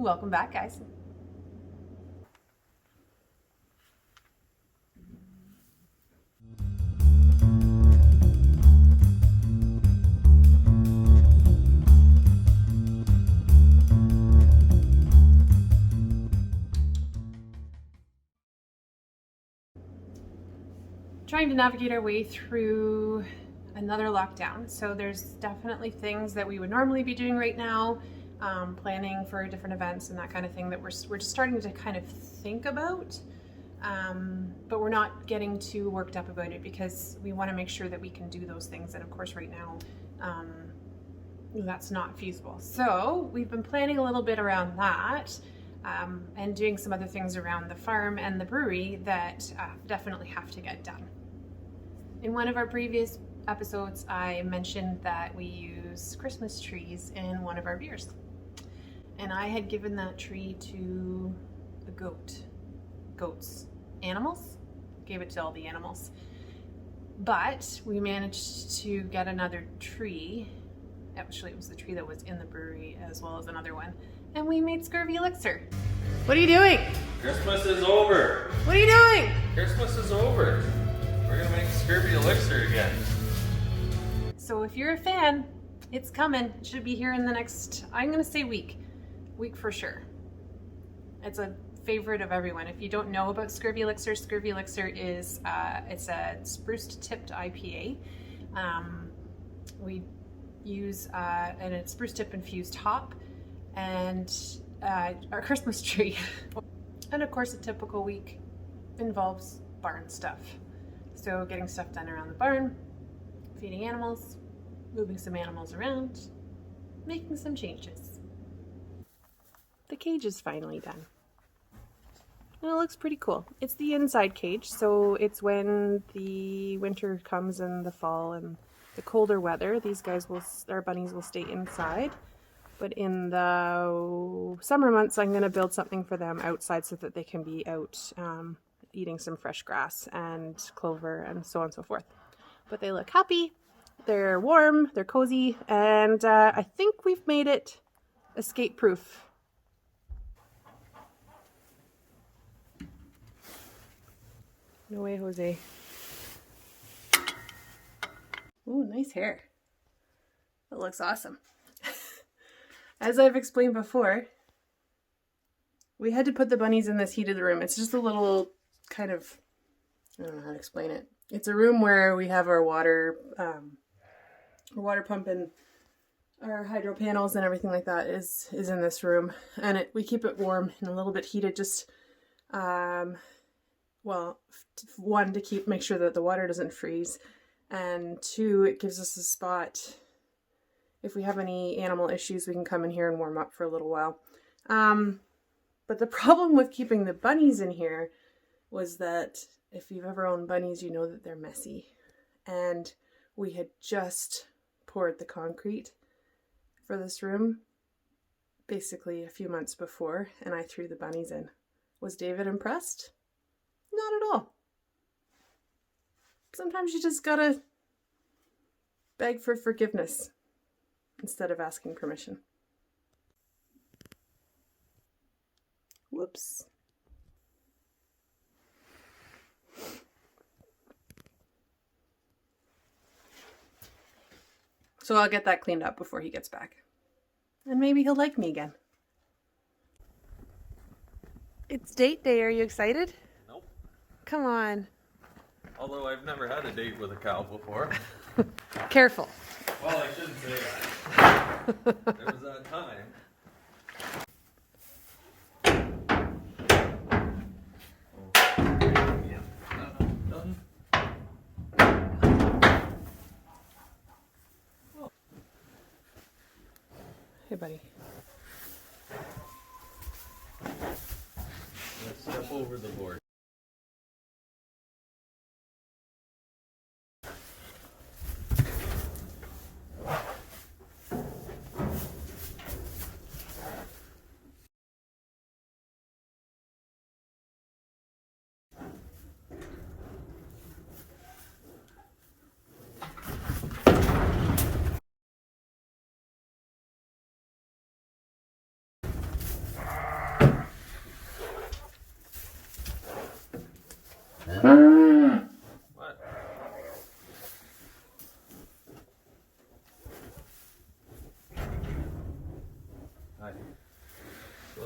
Welcome back, guys. Trying to navigate our way through another lockdown. So there's definitely things that we would normally be doing right now, planning for different events and that kind of thing that we're just starting to kind of think about. But we're not getting too worked up about it because we want to make sure that we can do those things. And of course, right now, that's not feasible. So we've been planning a little bit around that. And doing some other things around the farm and the brewery that definitely have to get done. In one of our previous episodes, I mentioned that we use Christmas trees in one of our beers. And I had given that tree to the goats, animals, gave it to all the animals. But we managed to get another tree. Actually, it was the tree that was in the brewery as well as another one. And we made scurvy elixir. What are you doing? Christmas is over. What are you doing? Christmas is over. We're gonna make scurvy elixir again. So if you're a fan, it's coming. It should be here in the next, I'm gonna say week for sure. It's a favorite of everyone. If you don't know about scurvy elixir is it's a spruce tipped IPA. We use a spruce tip infused hop and our Christmas tree. And of course, a typical week involves barn stuff. So getting stuff done around the barn, feeding animals, moving some animals around, making some changes. The cage is finally done. And it looks pretty cool. It's the inside cage, so it's when the winter comes and the fall and the colder weather, our bunnies will stay inside. But in the summer months, I'm going to build something for them outside so that they can be out eating some fresh grass and clover and so on and so forth. But they look happy, they're warm, they're cozy, and I think we've made it escape proof. No way, Jose. Ooh, nice hair. That looks awesome. As I've explained before, we had to put the bunnies in this heated room. It's just a little kind of, I don't know how to explain it. It's a room where we have our water pump and our hydro panels and everything like that is in this room. And we keep it warm and a little bit heated just, one, to make sure that the water doesn't freeze. And two, it gives us a spot. If we have any animal issues, we can come in here and warm up for a little while. But the problem with keeping the bunnies in here was that if you've ever owned bunnies, you know that they're messy. And we had just poured the concrete for this room basically a few months before, and I threw the bunnies in. Was David impressed? Not at all. Sometimes you just gotta beg for forgiveness instead of asking permission. Whoops. So I'll get that cleaned up before he gets back. And maybe he'll like me again. It's date day. Are you excited? Nope. Come on. Although I've never had a date with a cow before. Careful. Well, I shouldn't say that. There was that time. Hey, buddy. Let's step over the board.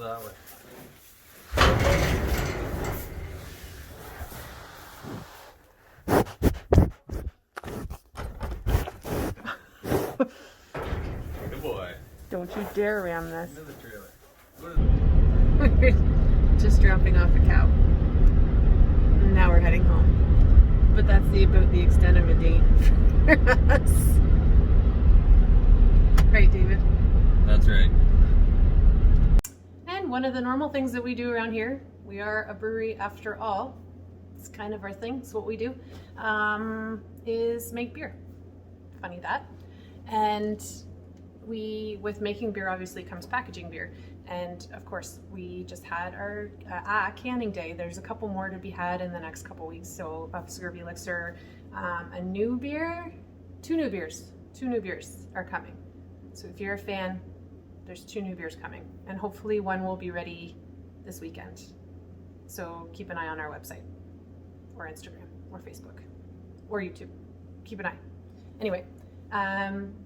that way. Good boy. Don't you dare ram this. Into the trailer. Just dropping off a cow. And now we're heading home. But that's about the extent of a date for us. Right, David? That's right. And one of the normal things that we do around here, we are a brewery after all. It's kind of our thing. It's what we do. Is make beer. Funny that. And with making beer obviously comes packaging beer. And of course we just had our canning day. There's a couple more to be had in the next couple weeks. So of Scurvy Elixir, a new beer, two new beers are coming. So if you're a fan, there's 2 new beers coming, and hopefully one will be ready this weekend. So keep an eye on our website or Instagram or Facebook or YouTube. Keep an eye. Anyway,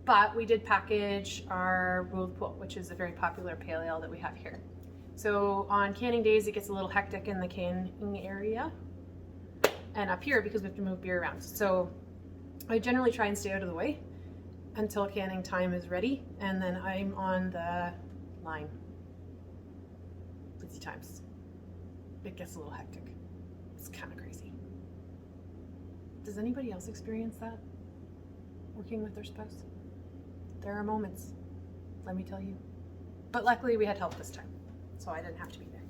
but we did package our Ruled Pool, which is a very popular pale ale that we have here. So on canning days, it gets a little hectic in the canning area and up here because we have to move beer around. So I generally try and stay out of the way until canning time is ready, and then I'm on the line. Busy times. It gets a little hectic. It's kind of crazy. Does anybody else experience that? Working with their spouse? There are moments, let me tell you. But luckily we had help this time, so I didn't have to be there.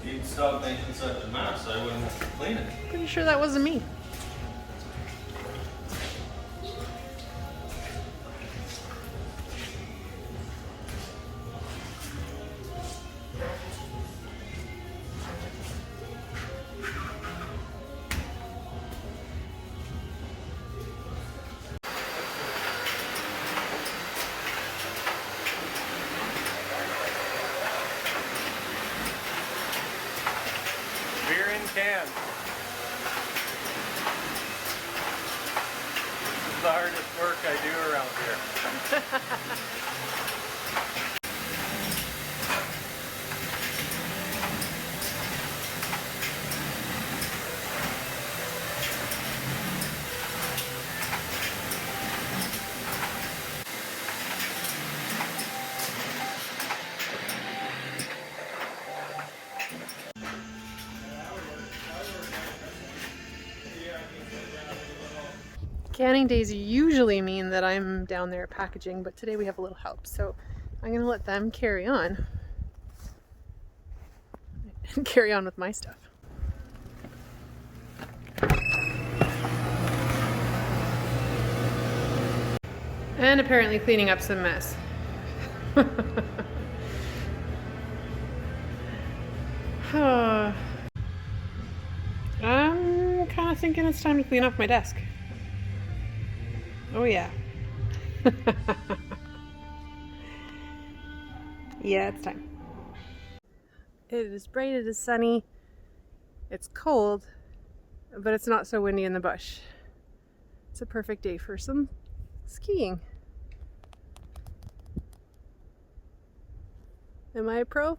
If you'd stop making such a mess, I wouldn't have to clean it. Pretty sure that wasn't me. Beer in cans. This is the hardest work I do around here. Canning days usually mean that I'm down there packaging, but today we have a little help, so I'm gonna let them carry on and carry on with my stuff. And apparently cleaning up some mess. I'm kind of thinking it's time to clean off my desk. Oh yeah. Yeah, it's time. It is bright, it is sunny, it's cold, but it's not so windy in the bush. It's a perfect day for some skiing. Am I a pro?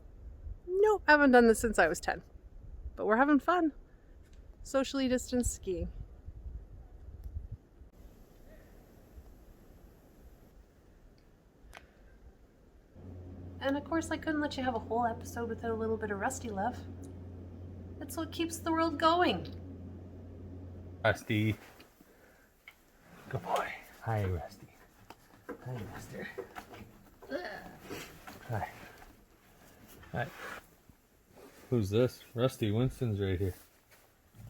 Nope, I haven't done this since I was 10. But we're having fun. Socially distanced skiing. And of course I couldn't let you have a whole episode without a little bit of Rusty love. That's what keeps the world going. Rusty. Good boy. Hi, Rusty. Hi, mister. Hi. Hi. Who's this? Rusty. Winston's right here.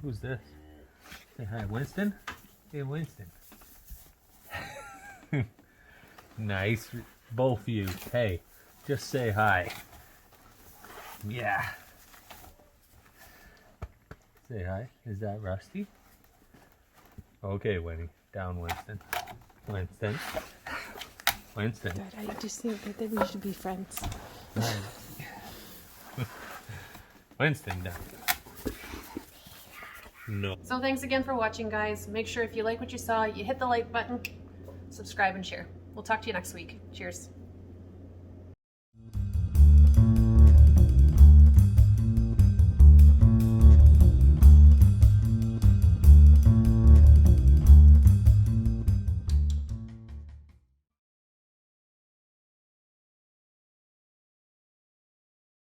Who's this? Say hi, Winston. Hey, Winston. Nice. Both of you. Hey, just say hi. Yeah. Say hi. Is that Rusty? Okay, Winnie. Down, Winston. Winston. Winston. Good, I just think that we should be friends. Hi. Winston done. No. So thanks again for watching, guys. Make sure if you like what you saw, you hit the like button, subscribe, and share. We'll talk to you next week. Cheers.